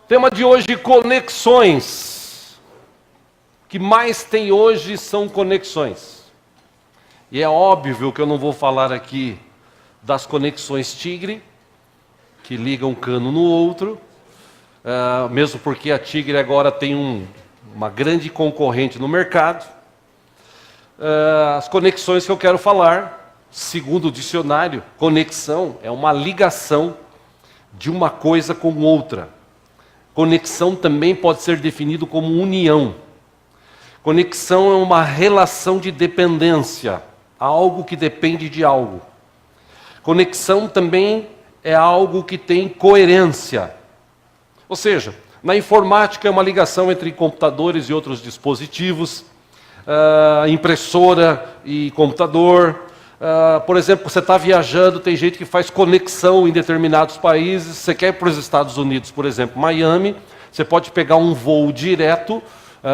Tema de hoje, conexões. O que mais tem hoje são conexões. E é óbvio que eu não vou falar aqui das conexões Tigre, que ligam um cano no outro, mesmo porque a Tigre agora tem uma grande concorrente no mercado. As conexões que eu quero falar, segundo o dicionário, conexão é uma ligação de uma coisa com outra. Conexão também pode ser definido como união. Conexão é uma relação de dependência, algo que depende de algo. Conexão também é algo que tem coerência. Ou seja, na informática é uma ligação entre computadores e outros dispositivos, impressora e computador. Por exemplo, você está viajando, tem gente que faz conexão em determinados países. Você quer ir para os Estados Unidos, por exemplo, Miami, você pode pegar um voo direto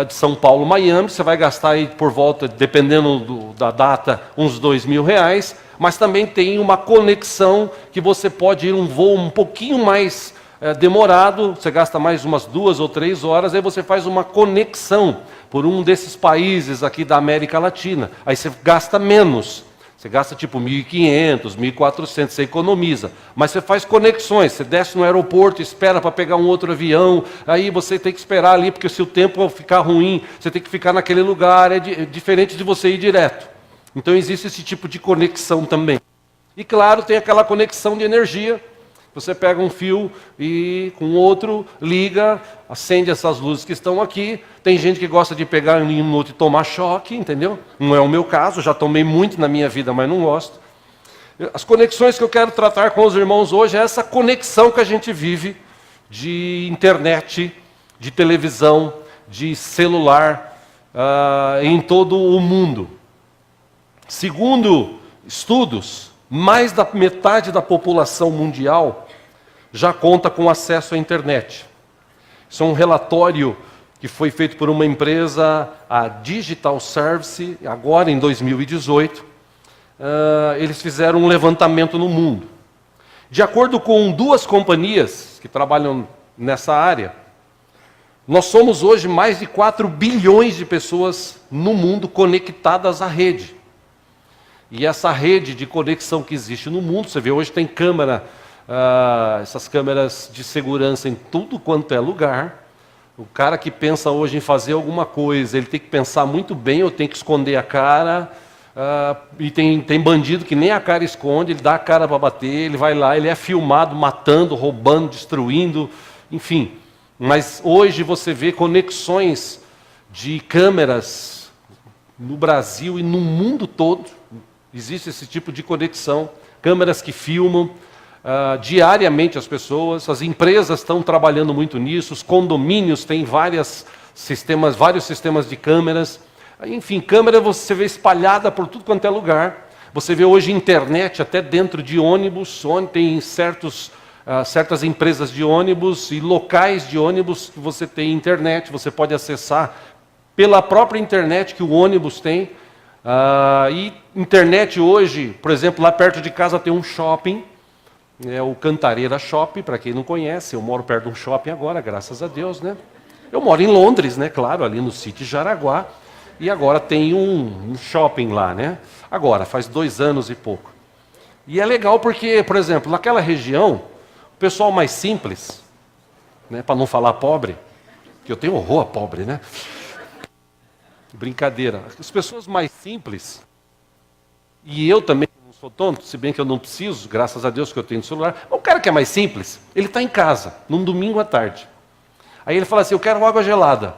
de São Paulo, Miami, você vai gastar aí por volta, dependendo da data, uns R$2.000, mas também tem uma conexão que você pode ir um voo um pouquinho mais demorado, você gasta mais umas 2 ou 3 horas, aí você faz uma conexão por um desses países aqui da América Latina, aí você gasta menos. Você gasta tipo 1.500, 1.400, você economiza. Mas você faz conexões, você desce no aeroporto, espera para pegar um outro avião, aí você tem que esperar ali, porque se o tempo ficar ruim, você tem que ficar naquele lugar, é diferente de você ir direto. Então existe esse tipo de conexão também. E claro, tem aquela conexão de energia. Você pega um fio e com outro, liga, acende essas luzes que estão aqui. Tem gente que gosta de pegar em um outro e tomar choque, entendeu? Não é o meu caso, já tomei muito na minha vida, mas não gosto. As conexões que eu quero tratar com os irmãos hoje é essa conexão que a gente vive de internet, de televisão, de celular, em todo o mundo. Segundo estudos, mais da metade da população mundial já conta com acesso à internet. Isso é um relatório que foi feito por uma empresa, a Digital Service, agora em 2018. Eles fizeram um levantamento no mundo. De acordo com 2 companhias que trabalham nessa área, nós somos hoje mais de 4 bilhões de pessoas no mundo conectadas à rede. E essa rede de conexão que existe no mundo, você vê, hoje tem câmera, essas câmeras de segurança em tudo quanto é lugar. O cara que pensa hoje em fazer alguma coisa, ele tem que pensar muito bem, ou tem que esconder a cara. E tem bandido que nem a cara esconde, ele dá a cara para bater, ele vai lá, ele é filmado matando, roubando, destruindo, enfim. Mas hoje você vê conexões de câmeras no Brasil e no mundo todo. Existe esse tipo de conexão, câmeras que filmam diariamente as pessoas, as empresas estão trabalhando muito nisso, os condomínios têm vários sistemas de câmeras. Enfim, câmera você vê espalhada por tudo quanto é lugar. Você vê hoje internet até dentro de ônibus, onde tem certas empresas de ônibus e locais de ônibus que você tem internet, você pode acessar pela própria internet que o ônibus tem. E internet hoje, por exemplo, lá perto de casa tem um shopping, é o Cantareira Shopping, para quem não conhece, eu moro perto de um shopping agora, graças a Deus, né? Eu moro em Londres, né? Claro, ali no City Jaraguá, e agora tem um shopping lá, né? Agora, faz 2 anos e pouco. E é legal porque, por exemplo, naquela região, o pessoal mais simples, né, para não falar pobre, que eu tenho horror a pobre, né? Brincadeira. As pessoas mais simples, e eu também não sou tonto, se bem que eu não preciso, graças a Deus que eu tenho celular, mas o cara que é mais simples, ele está em casa, num domingo à tarde. Aí ele fala assim, eu quero água gelada.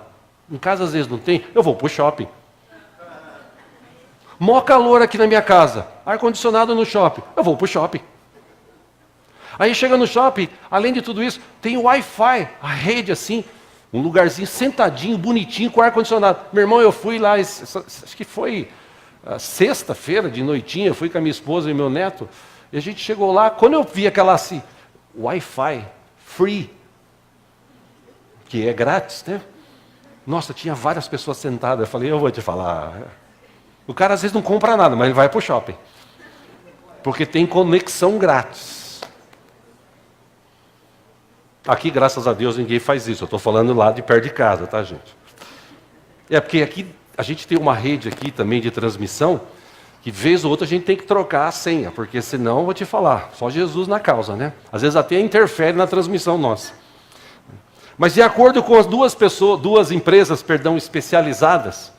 Em casa às vezes não tem, eu vou para o shopping. Mó calor aqui na minha casa, ar-condicionado no shopping, eu vou para o shopping. Aí chega no shopping, além de tudo isso, tem o Wi-Fi, a rede assim, um lugarzinho sentadinho, bonitinho, com ar-condicionado. Meu irmão, eu fui lá, acho que foi sexta-feira, de noitinha, eu fui com a minha esposa e meu neto, e a gente chegou lá, quando eu vi aquela assim, Wi-Fi, free, que é grátis, né? Nossa, tinha várias pessoas sentadas, eu falei, eu vou te falar, o cara às vezes não compra nada, mas ele vai para o shopping, porque tem conexão grátis. Aqui, graças a Deus, ninguém faz isso. Eu estou falando lá de perto de casa, tá, gente? É porque aqui a gente tem uma rede aqui também de transmissão, que vez ou outra a gente tem que trocar a senha, porque senão, eu vou te falar, só Jesus na causa, né? Às vezes até interfere na transmissão nossa. Mas de acordo com as duas empresas, especializadas,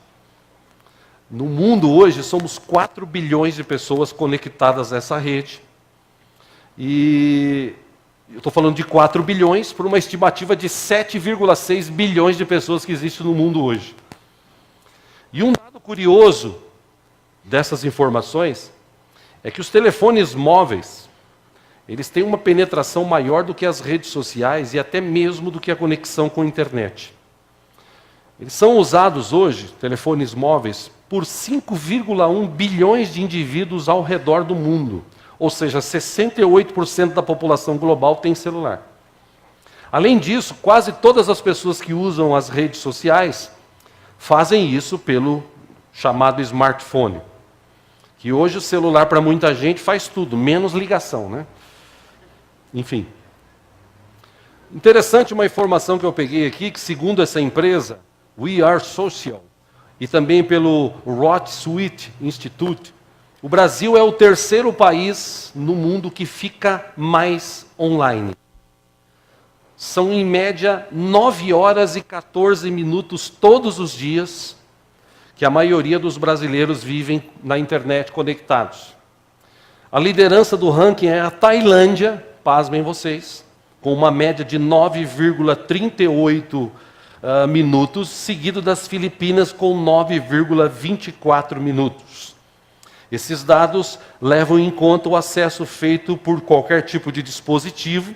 no mundo hoje somos 4 bilhões de pessoas conectadas a essa rede. E eu estou falando de 4 bilhões por uma estimativa de 7,6 bilhões de pessoas que existem no mundo hoje. E um dado curioso dessas informações é que os telefones móveis, eles têm uma penetração maior do que as redes sociais e até mesmo do que a conexão com a internet. Eles são usados hoje, telefones móveis, por 5,1 bilhões de indivíduos ao redor do mundo. Ou seja, 68% da população global tem celular. Além disso, quase todas as pessoas que usam as redes sociais fazem isso pelo chamado smartphone. Que hoje o celular para muita gente faz tudo, menos ligação, né? Enfim. Interessante uma informação que eu peguei aqui, que segundo essa empresa, We Are Social, e também pelo Roth Sweet Institute, o Brasil é o terceiro país no mundo que fica mais online. São, em média, 9 horas e 14 minutos todos os dias que a maioria dos brasileiros vivem na internet conectados. A liderança do ranking é a Tailândia, pasmem vocês, com uma média de 9,38 minutos, seguido das Filipinas com 9,24 minutos. Esses dados levam em conta o acesso feito por qualquer tipo de dispositivo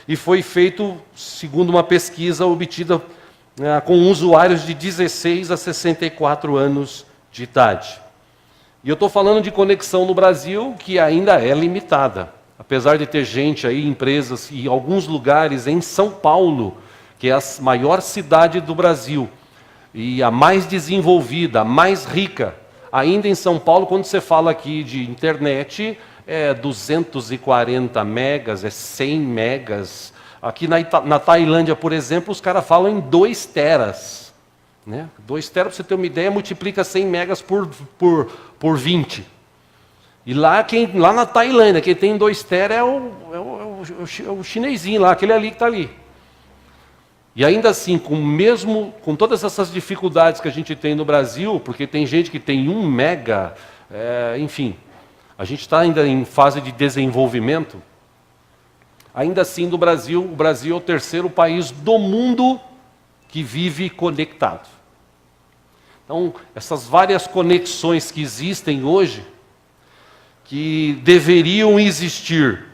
e foi feito segundo uma pesquisa obtida com usuários de 16 a 64 anos de idade. E eu estou falando de conexão no Brasil que ainda é limitada. Apesar de ter gente aí, empresas e alguns lugares em São Paulo, que é a maior cidade do Brasil, e a mais desenvolvida, a mais rica, ainda em São Paulo, quando você fala aqui de internet, é 240 megas, é 100 megas. Aqui na Tailândia, por exemplo, os caras falam em 2 teras. Né? 2 teras, para você ter uma ideia, multiplica 100 megas por 20. E lá na Tailândia, quem tem 2 teras é o chinesinho lá, aquele ali que está ali. E ainda assim, com todas essas dificuldades que a gente tem no Brasil, porque tem gente que tem 1 mega, enfim, a gente está ainda em fase de desenvolvimento. Ainda assim, o Brasil é o terceiro país do mundo que vive conectado. Então, essas várias conexões que existem hoje, que deveriam existir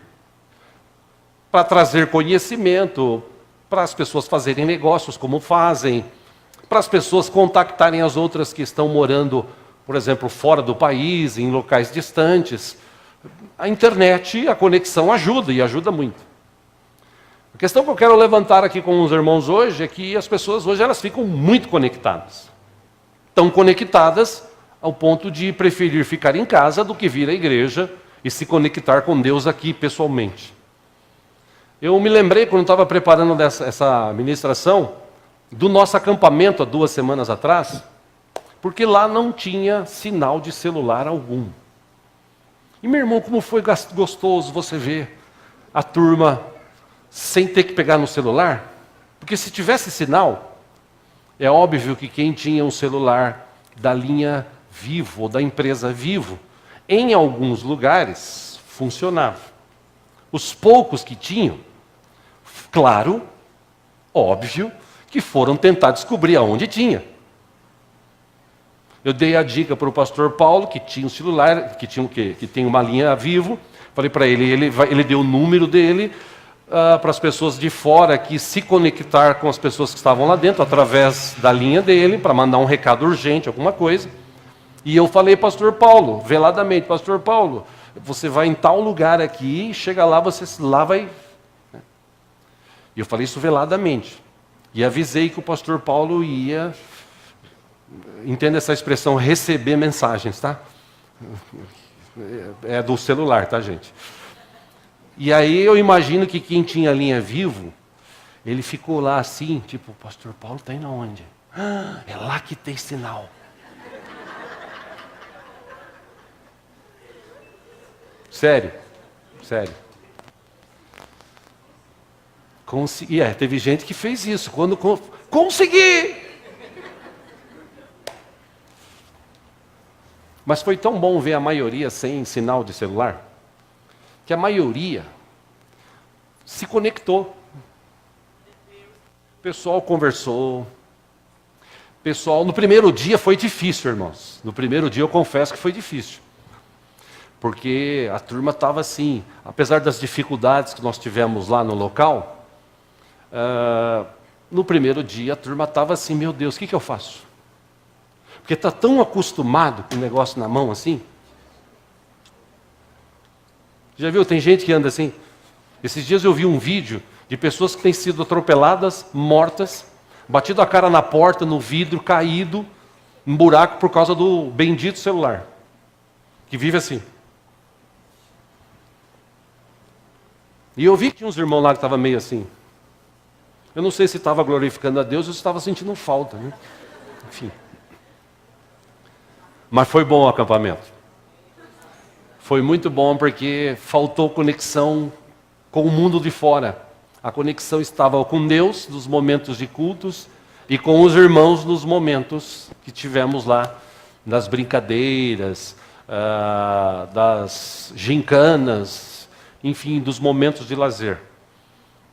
para trazer conhecimento, para as pessoas fazerem negócios como fazem, para as pessoas contactarem as outras que estão morando, por exemplo, fora do país, em locais distantes. A internet, a conexão ajuda, e ajuda muito. A questão que eu quero levantar aqui com os irmãos hoje é que as pessoas hoje elas ficam muito conectadas. Tão conectadas ao ponto de preferir ficar em casa do que vir à igreja e se conectar com Deus aqui pessoalmente. Eu me lembrei, quando estava preparando essa ministração, do nosso acampamento há 2 semanas atrás, porque lá não tinha sinal de celular algum. E, meu irmão, como foi gostoso você ver a turma sem ter que pegar no celular? Porque se tivesse sinal, é óbvio que quem tinha um celular da linha Vivo, ou da empresa Vivo, em alguns lugares funcionava. Os poucos que tinham, claro, óbvio, que foram tentar descobrir aonde tinha. Eu dei a dica para o pastor Paulo, que tinha um celular, que tem uma linha Vivo. Falei para ele, ele deu o número dele para as pessoas de fora que se conectar com as pessoas que estavam lá dentro, através da linha dele, para mandar um recado urgente, alguma coisa. E eu falei, pastor Paulo, veladamente, pastor Paulo, você vai em tal lugar aqui, chega lá, você lá vai... E eu falei isso veladamente. E avisei que o pastor Paulo ia... Entenda essa expressão, receber mensagens, tá? É do celular, tá, gente? E aí eu imagino que quem tinha linha Vivo Ele ficou lá assim, tipo, o pastor Paulo está indo aonde? Ah, é lá que tem sinal. Sério, sério. Teve gente que fez isso. Quando consegui! Mas foi tão bom ver a maioria sem sinal de celular, que a maioria se conectou. O pessoal conversou. Pessoal, no primeiro dia foi difícil, irmãos. No primeiro dia eu confesso que foi difícil. Porque a turma estava assim, apesar das dificuldades que nós tivemos lá no local, no primeiro dia a turma estava assim, meu Deus, o que eu faço? Porque está tão acostumado com o negócio na mão assim. Já viu, tem gente que anda assim. Esses dias eu vi um vídeo de pessoas que têm sido atropeladas, mortas, batido a cara na porta, no vidro, caído, em buraco por causa do bendito celular. Que vive assim. E eu vi que tinha uns irmãos lá que estavam meio assim. Eu não sei se estava glorificando a Deus ou se estava sentindo falta, né? Enfim. Mas foi bom o acampamento. Foi muito bom porque faltou conexão com o mundo de fora. A conexão estava com Deus nos momentos de cultos e com os irmãos nos momentos que tivemos lá, das brincadeiras, das gincanas, enfim, dos momentos de lazer.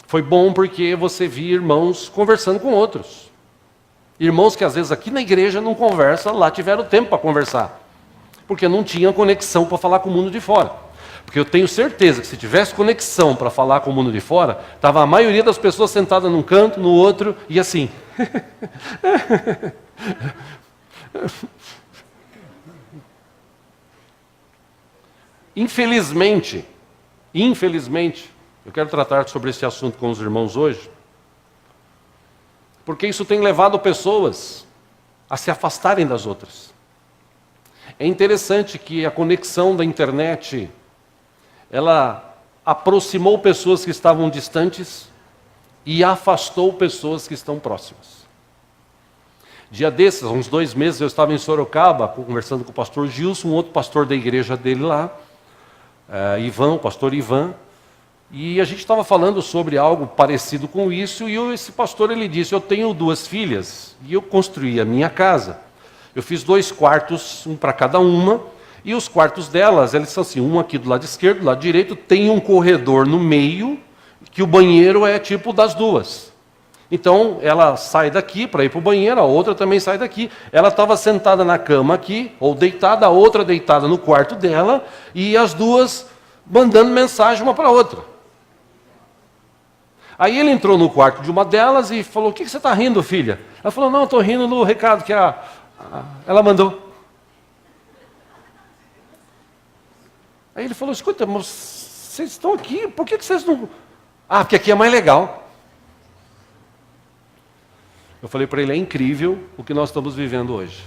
Foi bom porque você via irmãos conversando com outros. Irmãos que às vezes aqui na igreja não conversam, lá tiveram tempo para conversar. Porque não tinham conexão para falar com o mundo de fora. Porque eu tenho certeza que se tivesse conexão para falar com o mundo de fora, estava a maioria das pessoas sentada num canto, no outro, e assim. Infelizmente, eu quero tratar sobre esse assunto com os irmãos hoje, porque isso tem levado pessoas a se afastarem das outras. É interessante que a conexão da internet, ela aproximou pessoas que estavam distantes e afastou pessoas que estão próximas. Dia desses, há uns 2 meses, eu estava em Sorocaba, conversando com o pastor Gilson, um outro pastor da igreja dele lá, o pastor Ivan, e a gente estava falando sobre algo parecido com isso, e esse pastor ele disse, eu tenho 2 filhas, e eu construí a minha casa. Eu fiz 2 quartos, um para cada uma, e os quartos delas, eles são assim, um aqui do lado esquerdo, do lado direito, tem um corredor no meio, que o banheiro é tipo das 2. Então, ela sai daqui para ir para o banheiro, a outra também sai daqui. Ela estava sentada na cama aqui, ou deitada, a outra deitada no quarto dela, e as 2 mandando mensagem uma para a outra. Aí ele entrou no quarto de uma delas e falou, o que você está rindo, filha? Ela falou, não, estou rindo no recado que ela mandou. Aí ele falou, escuta, mas vocês estão aqui, por que vocês não... Ah, porque aqui é mais legal. Eu falei para ele, é incrível o que nós estamos vivendo hoje.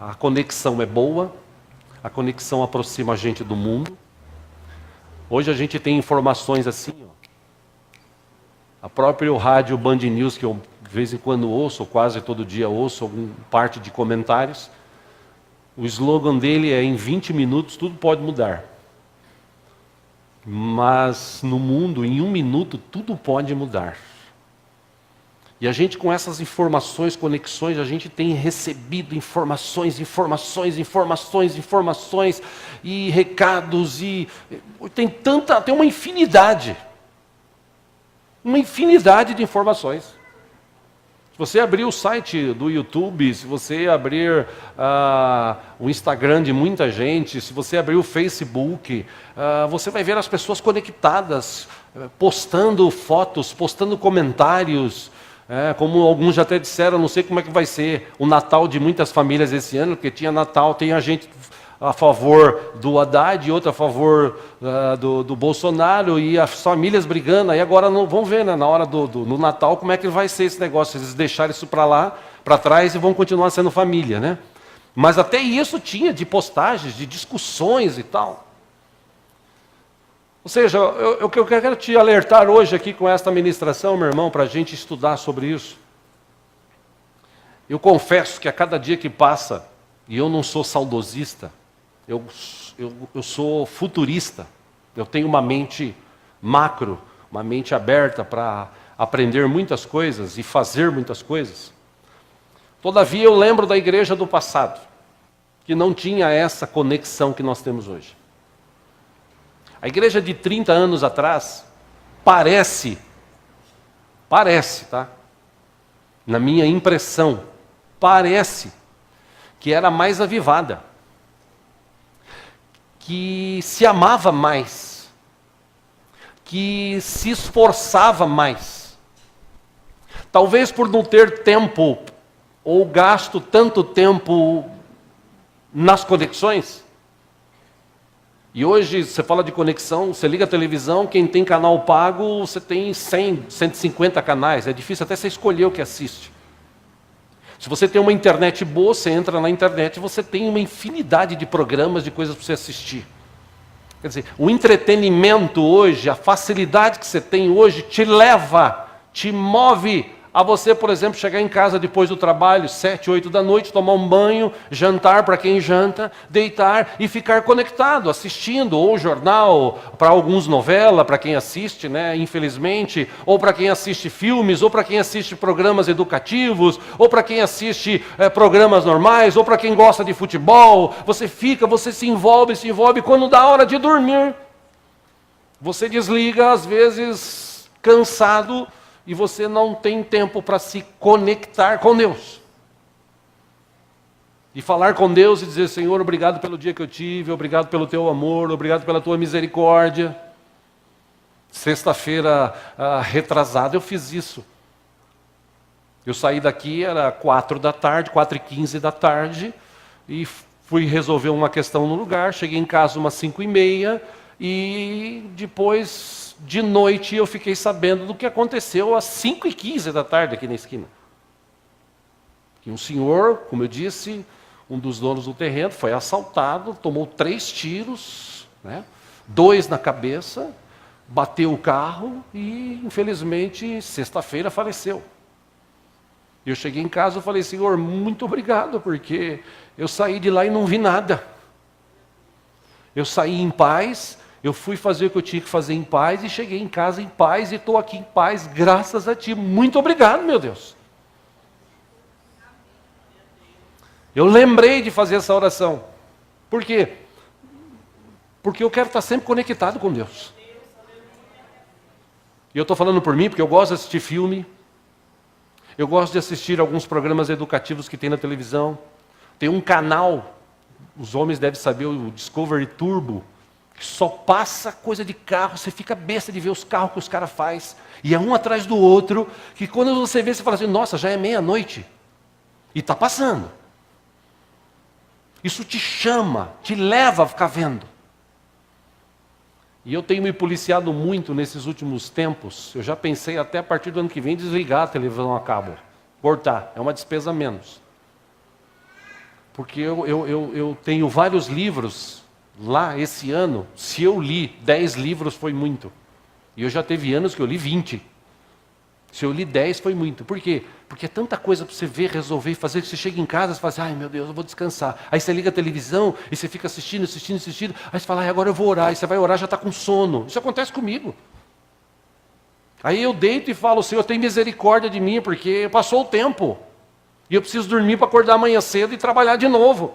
A conexão é boa, a conexão aproxima a gente do mundo. Hoje a gente tem informações assim, ó. A própria rádio Band News, que eu de vez em quando ouço, ou quase todo dia ouço, alguma parte de comentários, o slogan dele é, em 20 minutos tudo pode mudar. Mas no mundo, em 1 minuto, tudo pode mudar. E a gente com essas informações, conexões, a gente tem recebido informações, e recados, e tem uma infinidade de informações. Se você abrir o site do YouTube, se você abrir o Instagram de muita gente, se você abrir o Facebook, você vai ver as pessoas conectadas, postando fotos, postando comentários. Como alguns já até disseram, não sei como é que vai ser o Natal de muitas famílias esse ano, porque tinha Natal, tem a gente a favor do Haddad e outra a favor do Bolsonaro, e as famílias brigando. Aí agora vamos ver, né, na hora no Natal, como é que vai ser esse negócio, eles deixaram isso para lá, para trás, e vão continuar sendo família, né? Mas até isso tinha de postagens, de discussões e tal. Ou seja, o que eu quero te alertar hoje aqui com esta ministração, meu irmão, para a gente estudar sobre isso. Eu confesso que a cada dia que passa, e eu não sou saudosista, eu sou futurista. Eu tenho uma mente macro, uma mente aberta para aprender muitas coisas e fazer muitas coisas. Todavia eu lembro da igreja do passado, que não tinha essa conexão que nós temos hoje. A igreja de 30 anos atrás parece, tá? Na minha impressão, parece que era mais avivada, que se amava mais, que se esforçava mais. Talvez por não ter tempo, ou gasto tanto tempo nas conexões. E hoje, você fala de conexão, você liga a televisão, quem tem canal pago, você tem 100, 150 canais. É difícil até você escolher o que assiste. Se você tem uma internet boa, você entra na internet e você tem uma infinidade de programas, de coisas para você assistir. Quer dizer, o entretenimento hoje, a facilidade que você tem hoje, te leva, te move a você, por exemplo, chegar em casa depois do trabalho, 7, 8 da noite, tomar um banho, jantar para quem janta, deitar e ficar conectado, assistindo, ou jornal, para alguns novela, para quem assiste, né, infelizmente, ou para quem assiste filmes, ou para quem assiste programas educativos, ou para quem assiste programas normais, ou para quem gosta de futebol. Você se envolve, quando dá hora de dormir, você desliga, às vezes, cansado, e você não tem tempo para se conectar com Deus. E falar com Deus e dizer: Senhor, obrigado pelo dia que eu tive, obrigado pelo teu amor, obrigado pela tua misericórdia. Sexta-feira retrasada eu fiz isso. Eu saí daqui, era 4 da tarde, 4h15 da tarde, e fui resolver uma questão no lugar, cheguei em casa umas 5h30, e depois, de noite, eu fiquei sabendo do que aconteceu às 5h15 da tarde aqui na esquina. Que um senhor, como eu disse, um dos donos do terreno, foi assaltado, tomou 3 tiros, né? 2 na cabeça, bateu o carro e, infelizmente, sexta-feira faleceu. Eu cheguei em casa e falei: Senhor, muito obrigado, porque eu saí de lá e não vi nada. Eu saí em paz. Eu fui fazer o que eu tinha que fazer em paz e cheguei em casa em paz e estou aqui em paz, graças a Ti. Muito obrigado, meu Deus. Eu lembrei de fazer essa oração. Por quê? Porque eu quero estar sempre conectado com Deus. E eu estou falando por mim, porque eu gosto de assistir filme. Eu gosto de assistir alguns programas educativos que tem na televisão. Tem um canal, os homens devem saber, o Discovery Turbo, que só passa coisa de carro, você fica besta de ver os carros que os caras fazem, e é um atrás do outro, que quando você vê, você fala assim: nossa, já é meia-noite, e está passando. Isso te chama, te leva a ficar vendo. E eu tenho me policiado muito nesses últimos tempos. Eu já pensei até a partir do ano que vem desligar a televisão a cabo, cortar, é uma despesa a menos. Porque eu tenho vários livros lá esse ano. Se eu li 10 livros foi muito. E eu já teve anos que eu li 20. Se eu li 10 foi muito. Por quê? Porque é tanta coisa para você ver, resolver e fazer, que você chega em casa e fala assim: ai meu Deus, eu vou descansar. Aí você liga a televisão e você fica assistindo. Aí você fala: ai, agora eu vou orar. E você vai orar, já está com sono. Isso acontece comigo. Aí eu deito e falo: Senhor, tem misericórdia de mim, porque passou o tempo. E eu preciso dormir para acordar amanhã cedo e trabalhar de novo.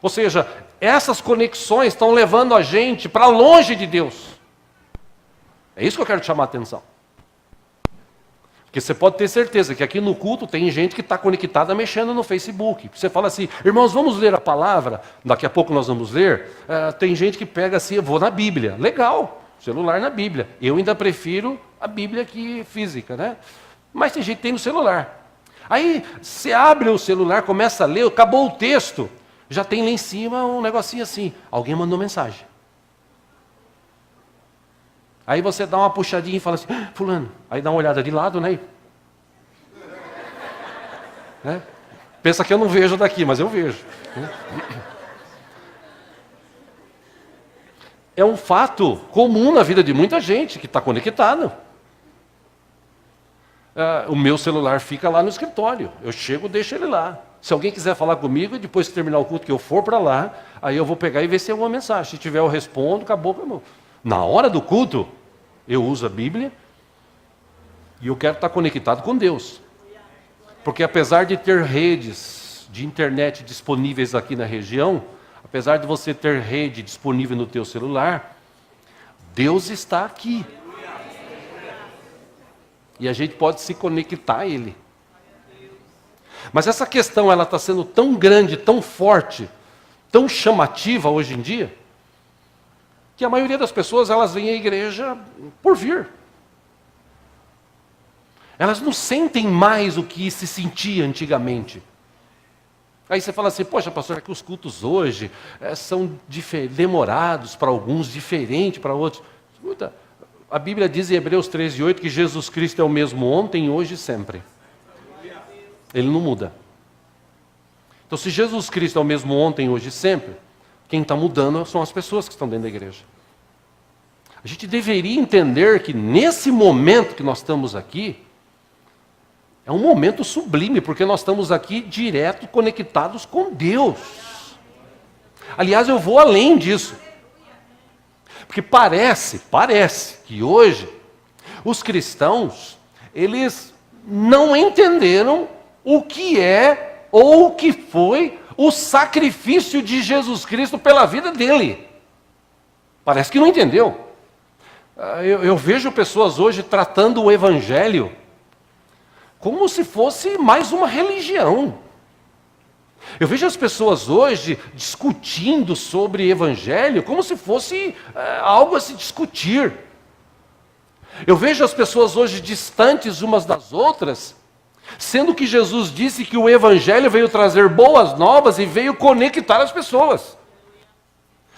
Ou seja, essas conexões estão levando a gente para longe de Deus. É isso que eu quero te chamar a atenção. Porque você pode ter certeza que aqui no culto tem gente que está conectada mexendo no Facebook. Você fala assim: irmãos, vamos ler a palavra? Daqui a pouco nós vamos ler. Tem gente que pega assim: eu vou na Bíblia. Legal, celular na Bíblia. Eu ainda prefiro a Bíblia que física, né? Mas tem gente que tem no celular. Aí você abre o celular, começa a ler, acabou o texto, já tem lá em cima um negocinho assim: alguém mandou mensagem. Aí você dá uma puxadinha e fala assim: fulano. Aí dá uma olhada de lado, né? Pensa que eu não vejo daqui, mas eu vejo. é um fato comum na vida de muita gente que está conectado. O meu celular fica lá no escritório. Eu chego, deixo ele lá. Se alguém quiser falar comigo, depois que terminar o culto, que eu for para lá, aí eu vou pegar e ver se tem alguma mensagem. Se tiver, eu respondo, acabou. Na hora do culto, eu uso a Bíblia e eu quero estar conectado com Deus. Porque apesar de ter redes de internet disponíveis aqui na região, apesar de você ter rede disponível no teu celular, Deus está aqui. E a gente pode se conectar a Ele. Mas essa questão, ela está sendo tão grande, tão forte, tão chamativa hoje em dia, que a maioria das pessoas, elas vêm à igreja por vir. Elas não sentem mais o que se sentia antigamente. Aí você fala assim, poxa pastor, é que os cultos hoje são demorados para alguns, diferentes para outros. Escuta, a Bíblia diz em Hebreus 13:8 que Jesus Cristo é o mesmo ontem, hoje e sempre. Ele não muda. Então, se Jesus Cristo é o mesmo ontem, hoje e sempre, quem está mudando são as pessoas que estão dentro da igreja. A gente deveria entender que nesse momento que nós estamos aqui, é um momento sublime, porque nós estamos aqui direto conectados com Deus. Aliás, eu vou além disso. Porque parece que hoje os cristãos, eles não entenderam o que é ou o que foi o sacrifício de Jesus Cristo pela vida dele. Parece que não entendeu. Eu vejo pessoas hoje tratando o Evangelho como se fosse mais uma religião. Eu vejo as pessoas hoje discutindo sobre Evangelho como se fosse algo a se discutir. Eu vejo as pessoas hoje distantes umas das outras, sendo que Jesus disse que o Evangelho veio trazer boas novas e veio conectar as pessoas.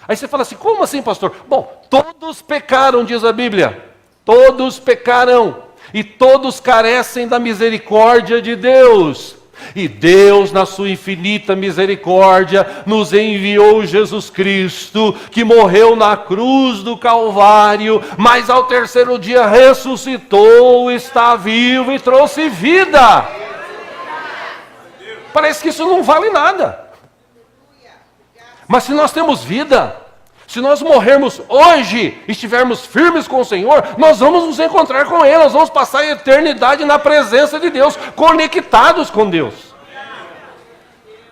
Aí você fala assim, como assim, pastor? Bom, todos pecaram, diz a Bíblia. Todos pecaram. E todos carecem da misericórdia de Deus. E Deus, na sua infinita misericórdia, nos enviou Jesus Cristo, que morreu na cruz do Calvário, mas ao terceiro dia ressuscitou, está vivo e trouxe vida. Parece que isso não vale nada. Mas se nós temos vida, se nós morrermos hoje e estivermos firmes com o Senhor, nós vamos nos encontrar com Ele, nós vamos passar a eternidade na presença de Deus, conectados com Deus.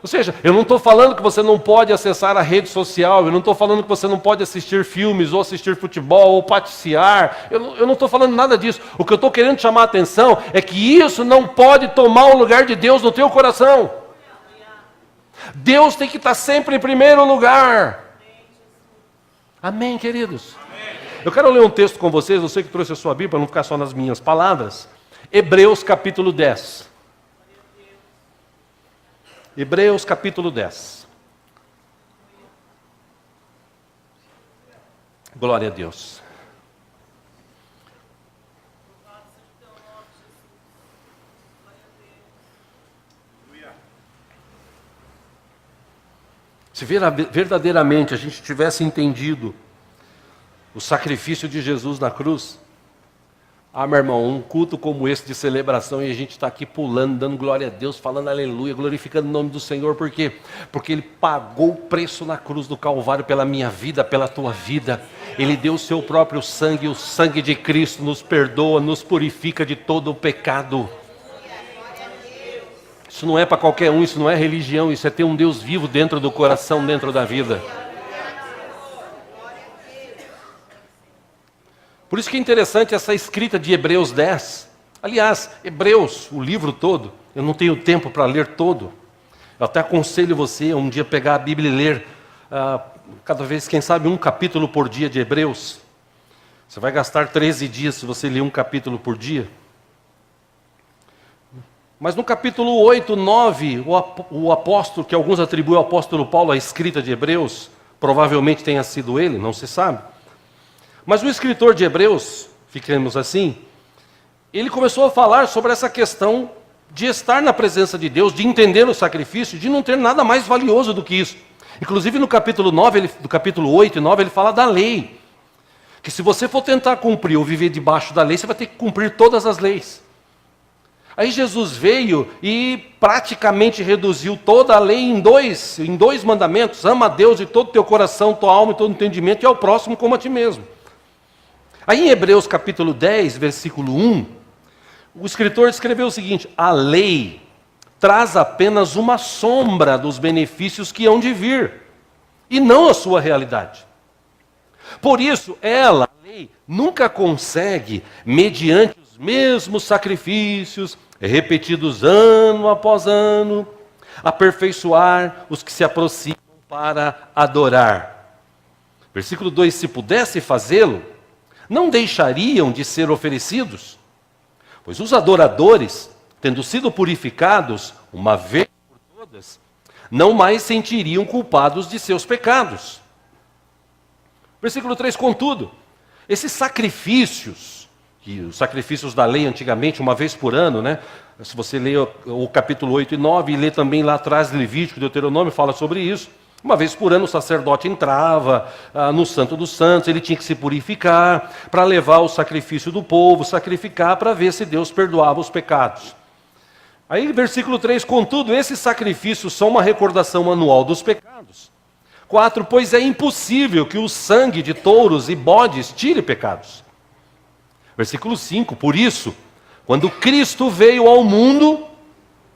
Ou seja, eu não estou falando que você não pode acessar a rede social, eu não estou falando que você não pode assistir filmes, ou assistir futebol, ou passear, eu não estou falando nada disso. O que eu estou querendo chamar a atenção é que isso não pode tomar o lugar de Deus no teu coração. Deus tem que estar sempre em primeiro lugar. Amém, queridos? Amém. Eu quero ler um texto com vocês, você que trouxe a sua Bíblia, para não ficar só nas minhas palavras. Hebreus capítulo 10. Hebreus capítulo 10. Glória a Deus. Se verdadeiramente a gente tivesse entendido o sacrifício de Jesus na cruz, meu irmão, um culto como esse de celebração e a gente está aqui pulando, dando glória a Deus, falando aleluia, glorificando o nome do Senhor, por quê? Porque Ele pagou o preço na cruz do Calvário pela minha vida, pela tua vida. Ele deu o seu próprio sangue, e o sangue de Cristo nos perdoa, nos purifica de todo o pecado. Isso não é para qualquer um, isso não é religião, isso é ter um Deus vivo dentro do coração, dentro da vida. Por isso que é interessante essa escrita de Hebreus 10. Aliás, Hebreus, o livro todo, eu não tenho tempo para ler todo. Eu até aconselho você um dia pegar a Bíblia e ler, cada vez, quem sabe, um capítulo por dia de Hebreus. Você vai gastar 13 dias se você ler um capítulo por dia. Mas no capítulo 8, 9, o apóstolo, que alguns atribuem ao apóstolo Paulo a escrita de Hebreus, provavelmente tenha sido ele, não se sabe. Mas o escritor de Hebreus, fiquemos assim, ele começou a falar sobre essa questão de estar na presença de Deus, de entender o sacrifício, de não ter nada mais valioso do que isso. Inclusive no capítulo 9, do capítulo 8 e 9, ele fala da lei. Que se você for tentar cumprir ou viver debaixo da lei, você vai ter que cumprir todas as leis. Aí Jesus veio e praticamente reduziu toda a lei em dois mandamentos. Ama a Deus de todo o teu coração, tua alma e todo o entendimento, e ao próximo como a ti mesmo. Aí em Hebreus capítulo 10, versículo 1, o escritor escreveu o seguinte: a lei traz apenas uma sombra dos benefícios que hão de vir, e não a sua realidade. Por isso, a lei, nunca consegue, mediante os mesmos sacrifícios, repetidos ano após ano, aperfeiçoar os que se aproximam para adorar. Versículo 2: se pudesse fazê-lo, não deixariam de ser oferecidos, pois os adoradores, tendo sido purificados uma vez por todas, não mais sentiriam culpados de seus pecados. Versículo 3: contudo, esses sacrifícios, que os sacrifícios da lei antigamente, uma vez por ano, né? Se você lê o capítulo 8 e 9, e lê também lá atrás Levítico, Deuteronômio, fala sobre isso. Uma vez por ano o sacerdote entrava no Santo dos Santos, ele tinha que se purificar para levar o sacrifício do povo, sacrificar para ver se Deus perdoava os pecados. Aí versículo 3, contudo, esses sacrifícios são uma recordação anual dos pecados. 4, pois é impossível que o sangue de touros e bodes tire pecados. Versículo 5, por isso, quando Cristo veio ao mundo,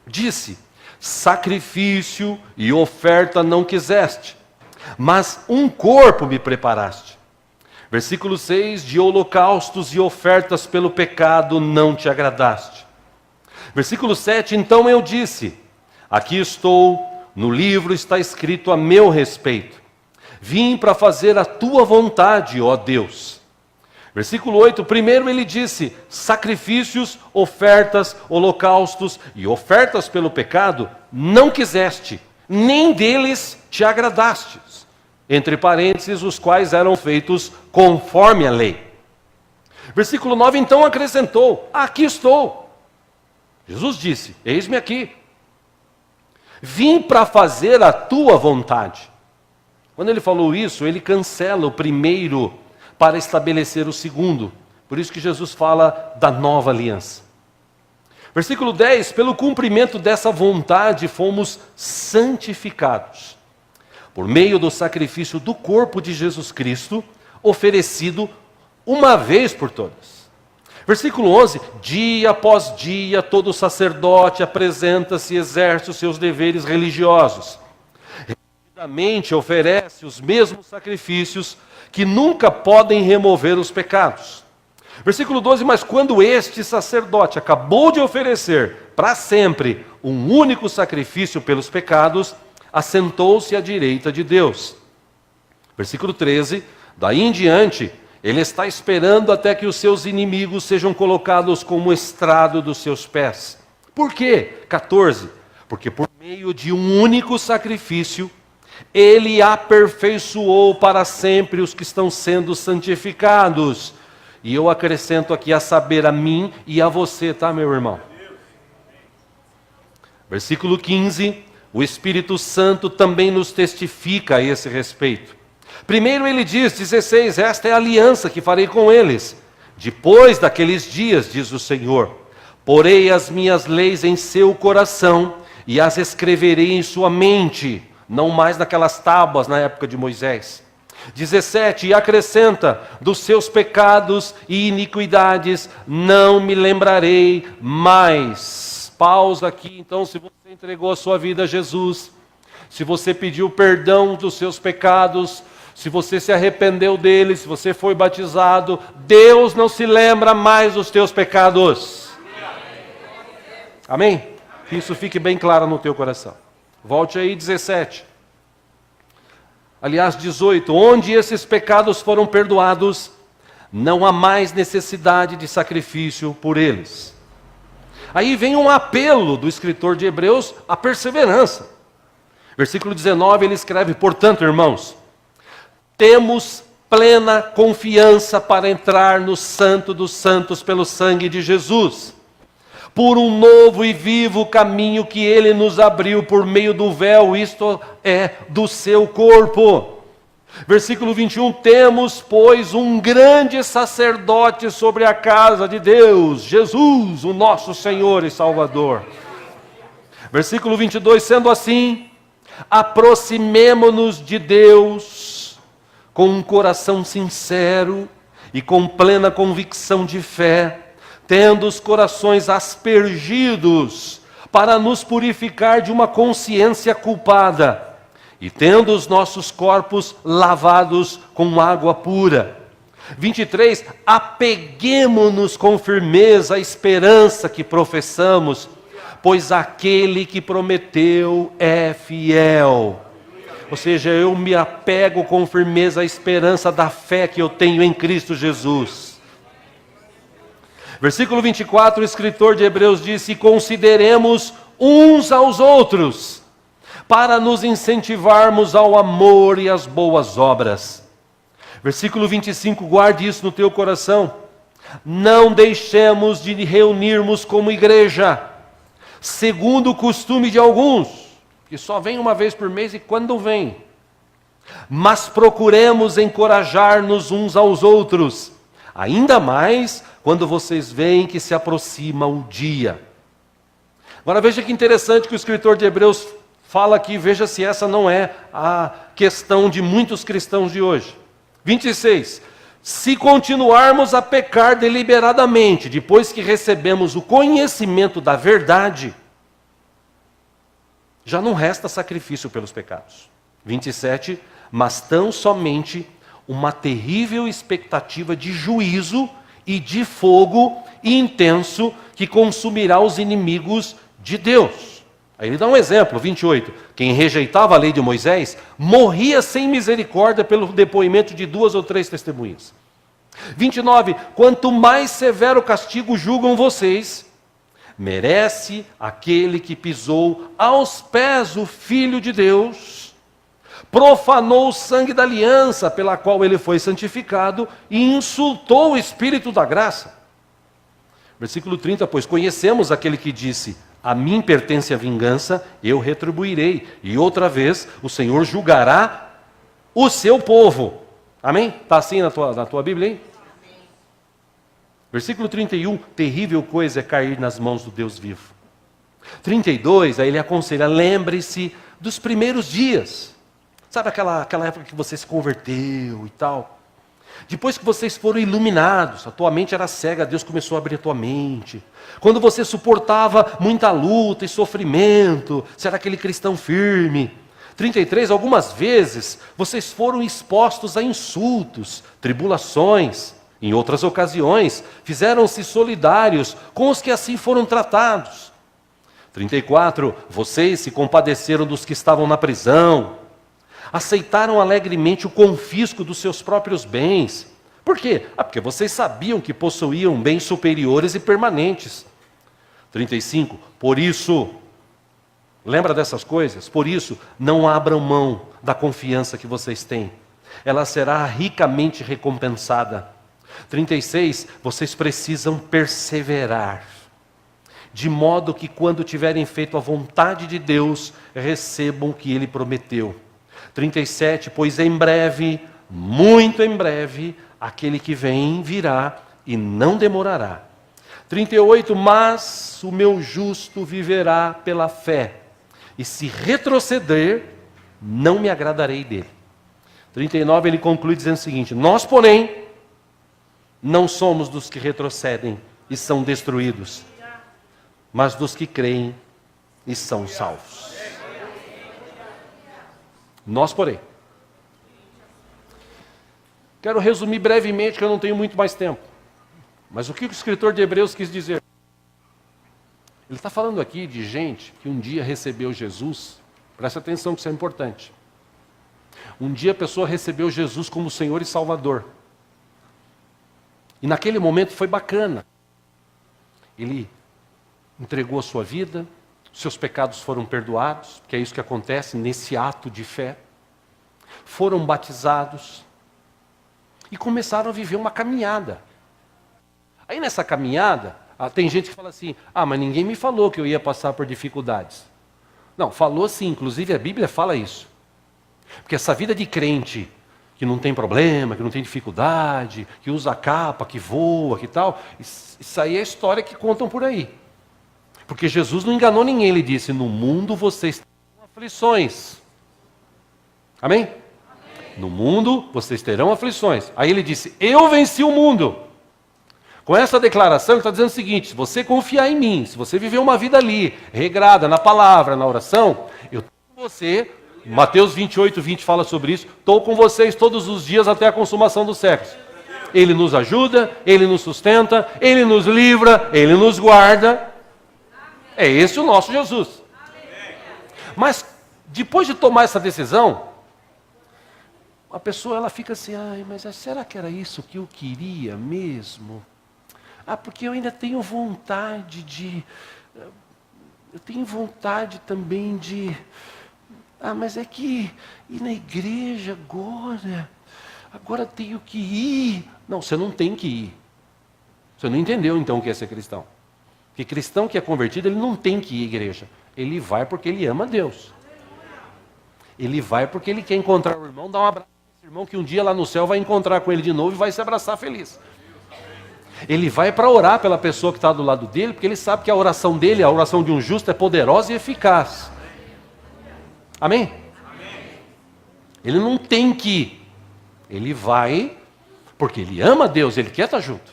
disse: sacrifício e oferta não quiseste, mas um corpo me preparaste. Versículo 6, de holocaustos e ofertas pelo pecado não te agradaste. Versículo 7, então eu disse: aqui estou, no livro está escrito a meu respeito. Vim para fazer a tua vontade, ó Deus. Versículo 8, primeiro ele disse: sacrifícios, ofertas, holocaustos e ofertas pelo pecado não quiseste, nem deles te agradastes. Entre parênteses, os quais eram feitos conforme a lei. Versículo 9, então acrescentou: aqui estou. Jesus disse: eis-me aqui. Vim para fazer a tua vontade. Quando ele falou isso, ele cancela o primeiro para estabelecer o segundo. Por isso que Jesus fala da nova aliança. Versículo 10, pelo cumprimento dessa vontade fomos santificados, por meio do sacrifício do corpo de Jesus Cristo, oferecido uma vez por todas. Versículo 11, dia após dia todo sacerdote apresenta-se e exerce os seus deveres religiosos. Repetidamente oferece os mesmos sacrifícios que nunca podem remover os pecados. Versículo 12, mas quando este sacerdote acabou de oferecer para sempre um único sacrifício pelos pecados, assentou-se à direita de Deus. Versículo 13, daí em diante, ele está esperando até que os seus inimigos sejam colocados como estrado dos seus pés. Por quê? 14, porque por meio de um único sacrifício, ele aperfeiçoou para sempre os que estão sendo santificados. E eu acrescento aqui, a saber, a mim e a você, tá, meu irmão? Versículo 15, o Espírito Santo também nos testifica a esse respeito. Primeiro ele diz, 16, esta é a aliança que farei com eles. Depois daqueles dias, diz o Senhor, porei as minhas leis em seu coração e as escreverei em sua mente. Não mais naquelas tábuas na época de Moisés. 17, e acrescenta, dos seus pecados e iniquidades não me lembrarei mais. Pausa aqui, então, se você entregou a sua vida a Jesus, se você pediu perdão dos seus pecados, se você se arrependeu deles, se você foi batizado, Deus não se lembra mais dos teus pecados. Amém? Que isso fique bem claro no teu coração. Volte aí, 17. Aliás, 18. Onde esses pecados foram perdoados, não há mais necessidade de sacrifício por eles. Aí vem um apelo do escritor de Hebreus à perseverança. Versículo 19, ele escreve: portanto, irmãos, temos plena confiança para entrar no Santo dos Santos pelo sangue de Jesus, por um novo e vivo caminho que ele nos abriu por meio do véu, isto é, do seu corpo. Versículo 21, temos, pois, um grande sacerdote sobre a casa de Deus, Jesus, o nosso Senhor e Salvador. Versículo 22, sendo assim, aproximemo-nos de Deus com um coração sincero e com plena convicção de fé, tendo os corações aspergidos para nos purificar de uma consciência culpada, e tendo os nossos corpos lavados com água pura. 23, apeguemo-nos com firmeza à esperança que professamos, pois aquele que prometeu é fiel. Ou seja, eu me apego com firmeza à esperança da fé que eu tenho em Cristo Jesus. Versículo 24, o escritor de Hebreus disse, consideremos uns aos outros, para nos incentivarmos ao amor e às boas obras. Versículo 25, guarde isso no teu coração. Não deixemos de reunirmos como igreja, segundo o costume de alguns, que só vem uma vez por mês e quando vem. Mas procuremos encorajar-nos uns aos outros, ainda mais quando vocês veem que se aproxima o dia. Agora veja que interessante que o escritor de Hebreus fala aqui, veja se essa não é a questão de muitos cristãos de hoje. 26. Se continuarmos a pecar deliberadamente, depois que recebemos o conhecimento da verdade, já não resta sacrifício pelos pecados. 27. Mas tão somente uma terrível expectativa de juízo e de fogo intenso que consumirá os inimigos de Deus. Aí ele dá um exemplo, 28. Quem rejeitava a lei de Moisés morria sem misericórdia pelo depoimento de 2 ou 3 testemunhas. 29. Quanto mais severo castigo julgam vocês, merece aquele que pisou aos pés o Filho de Deus, profanou o sangue da aliança pela qual ele foi santificado e insultou o Espírito da graça. Versículo 30, pois conhecemos aquele que disse, a mim pertence a vingança, eu retribuirei, e outra vez o Senhor julgará o seu povo. Amém? Está assim na tua Bíblia, hein? Amém. Versículo 31, terrível coisa é cair nas mãos do Deus vivo. 32, aí ele aconselha, lembre-se dos primeiros dias. Sabe aquela época que você se converteu e tal? Depois que vocês foram iluminados, a tua mente era cega, Deus começou a abrir a tua mente. Quando você suportava muita luta e sofrimento, você era aquele cristão firme. 33, algumas vezes vocês foram expostos a insultos, tribulações. Em outras ocasiões, fizeram-se solidários com os que assim foram tratados. 34, vocês se compadeceram dos que estavam na prisão. Aceitaram alegremente o confisco dos seus próprios bens. Por quê? Porque vocês sabiam que possuíam bens superiores e permanentes. 35. Por isso, lembra dessas coisas? Por isso, não abram mão da confiança que vocês têm. Ela será ricamente recompensada. 36. Vocês precisam perseverar, de modo que quando tiverem feito a vontade de Deus, recebam o que Ele prometeu. 37, pois em breve, muito em breve, aquele que vem virá e não demorará. 38, mas o meu justo viverá pela fé, e se retroceder, não me agradarei dele. 39, ele conclui dizendo o seguinte, nós, porém, não somos dos que retrocedem e são destruídos, mas dos que creem e são salvos. Nós, porém. Quero resumir brevemente, que eu não tenho muito mais tempo. Mas o que o escritor de Hebreus quis dizer? Ele está falando aqui de gente que um dia recebeu Jesus. Presta atenção que isso é importante. Um dia a pessoa recebeu Jesus como Senhor e Salvador. E naquele momento foi bacana. Ele entregou a sua vida, seus pecados foram perdoados, que é isso que acontece nesse ato de fé. Foram batizados e começaram a viver uma caminhada. Aí nessa caminhada, tem gente que fala assim, mas ninguém me falou que eu ia passar por dificuldades. Não, falou sim, inclusive a Bíblia fala isso. Porque essa vida de crente, que não tem problema, que não tem dificuldade, que usa capa, que voa, que tal. Isso aí é a história que contam por aí. Porque Jesus não enganou ninguém, ele disse, no mundo vocês terão aflições. Amém? No mundo vocês terão aflições. Aí ele disse, eu venci o mundo. Com essa declaração ele está dizendo o seguinte, se você confiar em mim, se você viver uma vida ali, regrada na palavra, na oração, eu estou com você. Mateus 28:20 fala sobre isso. Estou com vocês todos os dias até a consumação dos séculos. Ele nos ajuda, Ele nos sustenta, Ele nos livra, Ele nos guarda. É esse o nosso Jesus. Mas depois de tomar essa decisão, a pessoa ela fica assim, ai, mas será que era isso que eu queria mesmo? Porque eu ainda tenho vontade de... Eu tenho vontade também de... mas é que ir na igreja agora tenho que ir. Não, você não tem que ir. Você não entendeu então o que é ser cristão. Porque cristão que é convertido, ele não tem que ir à igreja. Ele vai porque ele ama Deus. Ele vai porque ele quer encontrar o irmão, dar um abraço nesse irmão que um dia lá no céu vai encontrar com ele de novo e vai se abraçar feliz. Ele vai para orar pela pessoa que está do lado dele, porque ele sabe que a oração dele, a oração de um justo, é poderosa e eficaz. Amém? Ele não tem que ir. Ele vai porque ele ama Deus, ele quer estar junto.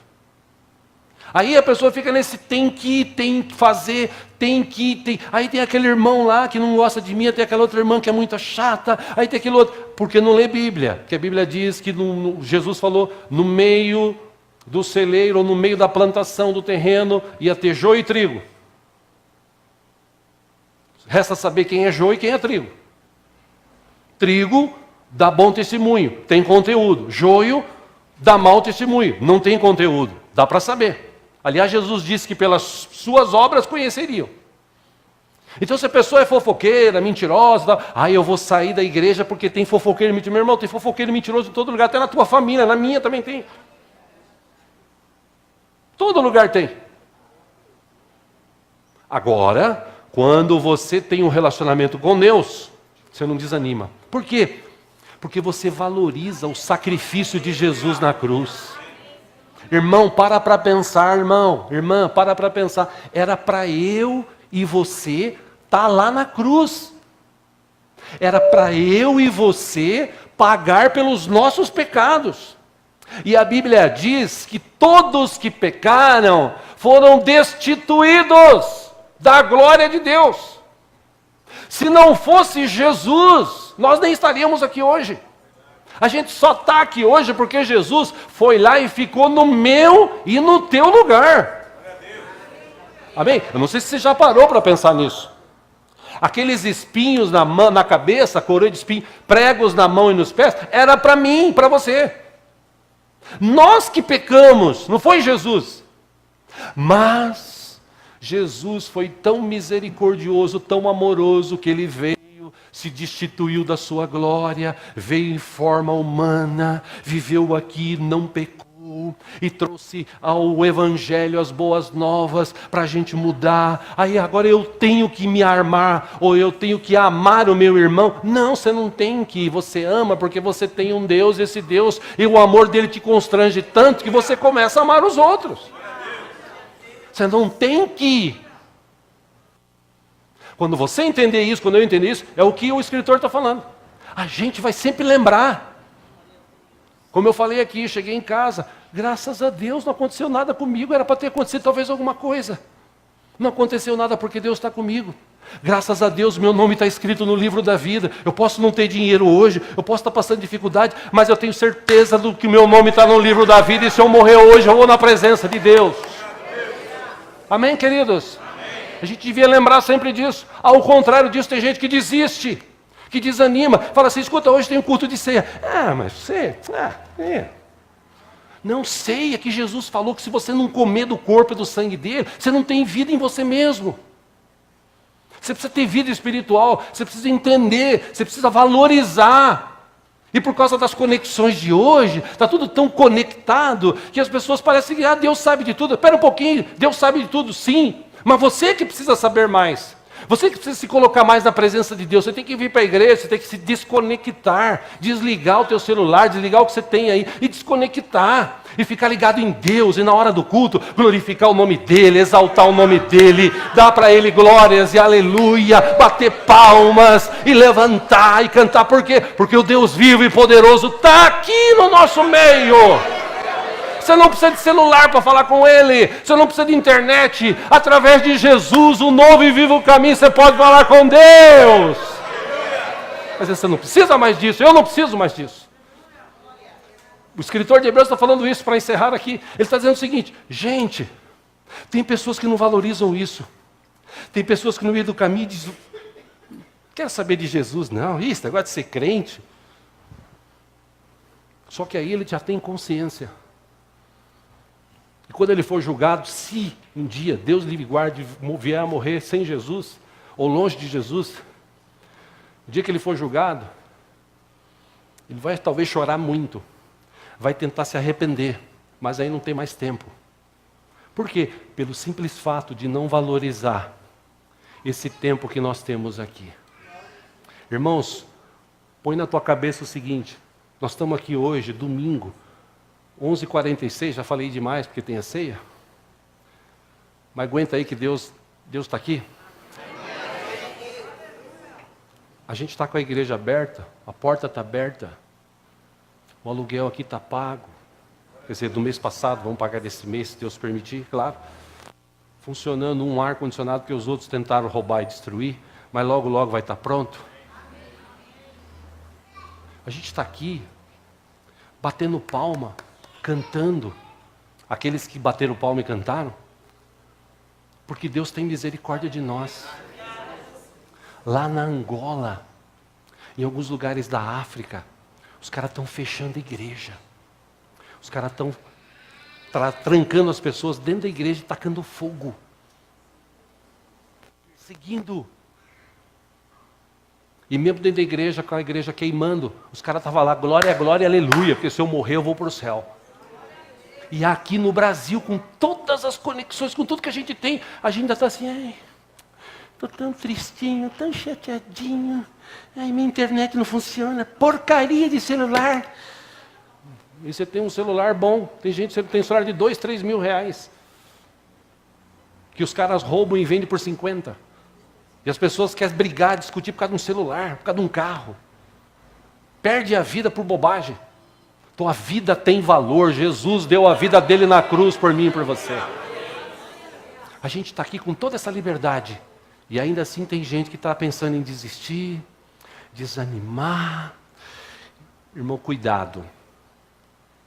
Aí a pessoa fica nesse tem que ir, tem que fazer, tem que ir, tem... Aí tem aquele irmão lá que não gosta de mim, tem aquela outra irmã que é muito chata, aí tem aquele outro, porque não lê Bíblia. Porque a Bíblia diz que Jesus falou, no meio do celeiro, ou no meio da plantação do terreno, ia ter joio e trigo. Resta saber quem é joio e quem é trigo. Trigo dá bom testemunho, tem conteúdo. Joio dá mau testemunho, não tem conteúdo. Dá para saber. Aliás, Jesus disse que pelas suas obras conheceriam. Então, se a pessoa é fofoqueira, mentirosa, eu vou sair da igreja porque tem fofoqueiro e mentiroso. Meu irmão, tem fofoqueiro e mentiroso em todo lugar, até na tua família, na minha também tem. Todo lugar tem. Agora, quando você tem um relacionamento com Deus, você não desanima. Por quê? Porque você valoriza o sacrifício de Jesus na cruz. Irmão, para pensar, irmão. Irmã, para pensar. Era para eu e você estar lá na cruz. Era para eu e você pagar pelos nossos pecados. E a Bíblia diz que todos que pecaram foram destituídos da glória de Deus. Se não fosse Jesus, nós nem estaríamos aqui hoje. A gente só está aqui hoje porque Jesus foi lá e ficou no meu e no teu lugar. Amém? Eu não sei se você já parou para pensar nisso. Aqueles espinhos na cabeça, coroa de espinho, pregos na mão e nos pés, era para mim, para você. Nós que pecamos, não foi Jesus. Mas Jesus foi tão misericordioso, tão amoroso, que ele veio, se destituiu da sua glória, veio em forma humana, viveu aqui, não pecou, e trouxe ao Evangelho as boas novas para a gente mudar. Aí agora eu tenho que me armar, ou eu tenho que amar o meu irmão. Não, você não tem que, você ama porque você tem um Deus, esse Deus, e o amor dele te constrange tanto que você começa a amar os outros. Você não tem que. Quando você entender isso, quando eu entender isso, é o que o escritor está falando. A gente vai sempre lembrar. Como eu falei aqui, cheguei em casa, graças a Deus não aconteceu nada comigo, era para ter acontecido talvez alguma coisa. Não aconteceu nada porque Deus está comigo. Graças a Deus meu nome está escrito no livro da vida. Eu posso não ter dinheiro hoje, eu posso estar passando dificuldade, mas eu tenho certeza do que meu nome está no livro da vida, e se eu morrer hoje, eu vou na presença de Deus. Amém, queridos? A gente devia lembrar sempre disso. Ao contrário disso, tem gente que desiste, que desanima. Fala assim, escuta, hoje tem um culto de ceia. Mas você... Não, ceia que Jesus falou que se você não comer do corpo e do sangue dele, você não tem vida em você mesmo. Você precisa ter vida espiritual, você precisa entender, você precisa valorizar. E por causa das conexões de hoje, está tudo tão conectado, que as pessoas parecem que Deus sabe de tudo. Espera um pouquinho, Deus sabe de tudo, sim. Mas você que precisa saber mais. Você que precisa se colocar mais na presença de Deus, você tem que vir para a igreja, você tem que se desconectar, desligar o teu celular, desligar o que você tem aí e desconectar. E ficar ligado em Deus, e na hora do culto, glorificar o nome dEle, exaltar o nome dEle, dar para Ele glórias e aleluia, bater palmas e levantar e cantar. Por quê? Porque o Deus vivo e poderoso está aqui no nosso meio. Você não precisa de celular para falar com Ele. Você não precisa de internet. Através de Jesus, o novo e vivo caminho, você pode falar com Deus. Mas você não precisa mais disso. Eu não preciso mais disso. O escritor de Hebreus está falando isso para encerrar aqui. Ele está dizendo o seguinte: gente, tem pessoas que não valorizam isso. Tem pessoas que no meio do caminho dizem: quero saber de Jesus. Não, isso, negócio de ser crente. Só que aí ele já tem consciência. E quando ele for julgado, se um dia Deus lhe guarde vier a morrer sem Jesus, ou longe de Jesus, no dia que ele for julgado, ele vai talvez chorar muito, vai tentar se arrepender, mas aí não tem mais tempo. Por quê? Pelo simples fato de não valorizar esse tempo que nós temos aqui. Irmãos, põe na tua cabeça o seguinte: nós estamos aqui hoje, domingo, 11h46, já falei demais porque tem a ceia. Mas aguenta aí que Deus está aqui. A gente está com a igreja aberta, a porta está aberta, o aluguel aqui está pago. Quer dizer, do mês passado, vamos pagar desse mês, se Deus permitir, claro. Funcionando um ar-condicionado que os outros tentaram roubar e destruir, mas logo, logo vai estar pronto. A gente está aqui, batendo palma, cantando, aqueles que bateram palma e cantaram, porque Deus tem misericórdia de nós. Lá na Angola, em alguns lugares da África, os caras estão fechando a igreja. Os caras estão trancando as pessoas dentro da igreja e tacando fogo. Seguindo. E mesmo dentro da igreja, com a igreja queimando, os caras estavam lá, glória, glória, aleluia, porque se eu morrer eu vou para o céu. E aqui no Brasil, com todas as conexões, com tudo que a gente tem, a gente ainda está assim: ai, estou tão tristinho, tão chateadinho, ai, minha internet não funciona, porcaria de celular. E você tem um celular bom, tem gente que tem um celular de 2, 3 mil reais, que os caras roubam e vendem por 50. E as pessoas querem brigar, discutir por causa de um celular, por causa de um carro. Perde a vida por bobagem. Então a vida tem valor. Jesus deu a vida dele na cruz por mim e por você. A gente está aqui com toda essa liberdade. E ainda assim tem gente que está pensando em desistir, desanimar. Irmão, cuidado.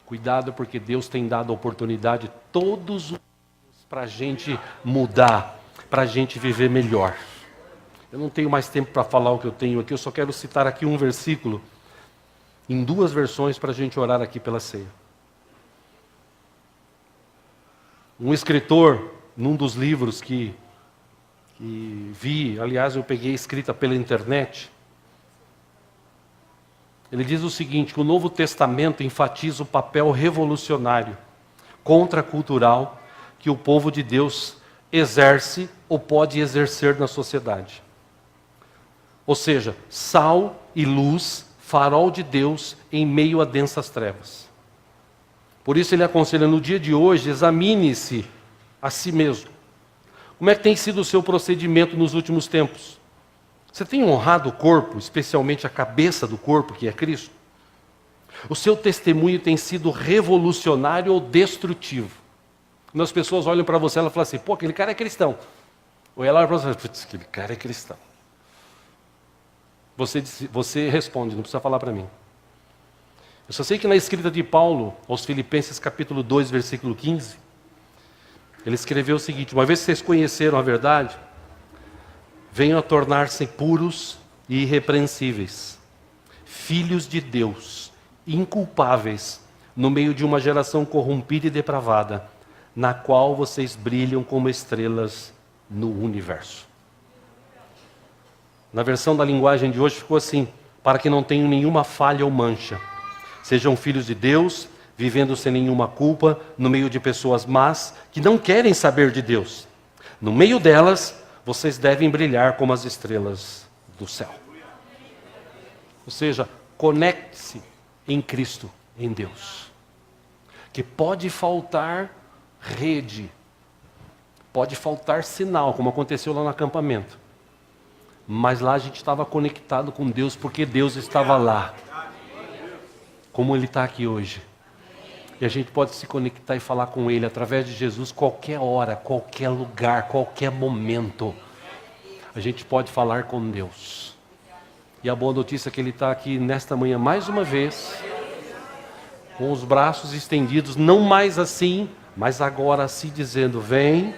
Cuidado, porque Deus tem dado a oportunidade todos os dias para a gente mudar, para a gente viver melhor. Eu não tenho mais tempo para falar o que eu tenho aqui, eu só quero citar aqui um versículo, em 2 versões, para a gente orar aqui pela ceia. Um escritor, num dos livros que vi, aliás eu peguei escrita pela internet, ele diz o seguinte: que o Novo Testamento enfatiza o papel revolucionário, contracultural, que o povo de Deus exerce ou pode exercer na sociedade. Ou seja, sal e luz, farol de Deus em meio a densas trevas. Por isso ele aconselha: no dia de hoje, examine-se a si mesmo. Como é que tem sido o seu procedimento nos últimos tempos? Você tem honrado o corpo, especialmente a cabeça do corpo, que é Cristo? O seu testemunho tem sido revolucionário ou destrutivo? Quando as pessoas olham para você, elas falam assim: pô, aquele cara é cristão. Ou ela olha para você: putz, aquele cara é cristão. Você responde, não precisa falar para mim. Eu só sei que na escrita de Paulo, aos Filipenses capítulo 2, versículo 15, ele escreveu o seguinte: uma vez que vocês conheceram a verdade, venham a tornar-se puros e irrepreensíveis, filhos de Deus, inculpáveis, no meio de uma geração corrompida e depravada, na qual vocês brilham como estrelas no universo. Na versão da linguagem de hoje ficou assim: para que não tenham nenhuma falha ou mancha. Sejam filhos de Deus, vivendo sem nenhuma culpa, no meio de pessoas más, que não querem saber de Deus. No meio delas, vocês devem brilhar como as estrelas do céu. Ou seja, conecte-se em Cristo, em Deus. Que pode faltar rede, pode faltar sinal, como aconteceu lá no acampamento. Mas lá a gente estava conectado com Deus, porque Deus estava lá. Como Ele está aqui hoje. E a gente pode se conectar e falar com Ele através de Jesus qualquer hora, qualquer lugar, qualquer momento. A gente pode falar com Deus. E a boa notícia é que Ele está aqui nesta manhã mais uma vez, com os braços estendidos, não mais assim, mas agora assim dizendo, vem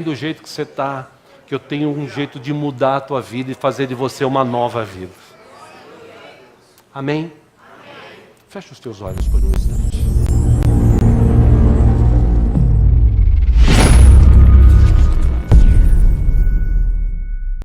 do jeito que você está, que eu tenho um jeito de mudar a tua vida e fazer de você uma nova vida. Amém? Fecha os teus olhos por um instante.